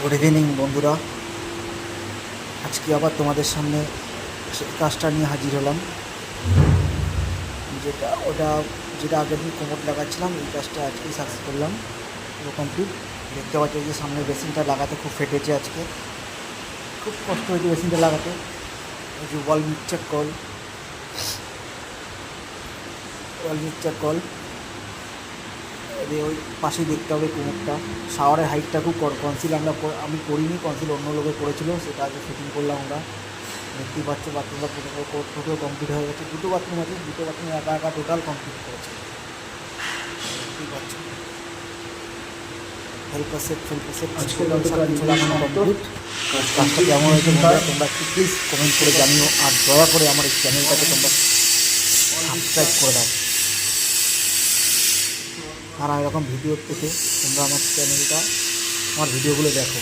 Good evening বন্ধুরা, আজকে আবার তোমাদের সামনে সেই কাজটা নিয়ে হাজির হলাম। যেটা আগের দিন কোমর লাগাচ্ছিলাম, এই কাজটা আজকেই সাকসেস করলাম, পুরো কমপ্লিট। দেখতে পাচ্ছি যে সামনে বেসিনটা লাগাতে খুব ফেটেছে, আজকে খুব কষ্ট হয়েছে বেসিনটা লাগাতে। এই যে ওয়াল মিক্সচার কল ওই পাশেই দেখতে হবে কোমরটা। শাওয়ারের হাইটটা খুব কনসিল আমি করিনি, কনসিল অন্য লোকে করেছিল, সেটা আগে ফিটিং করলাম আমরা। দেখতেই পাচ্ছ বাথরুমটা টোটাল কমপ্লিট হয়ে গেছে। দুটো বাথরুম আছে, দুটো বাথরুম একা একা টোটাল কমপ্লিট করেছে। দেখতেই পাচ্ছ হেল্পার সেট আজকের মতো কাজ কমপ্লিট। কাজটা কেমন হয়েছে তোমরা একটু প্লিজ কমেন্ট করে জানিও, আর দয়া করে আমার এই চ্যানেলটাকে তোমরা সাবস্ক্রাইব করে দাও। আর এরকম ভিডিও পেতে তোমরা আমার ভিডিওগুলো দেখো।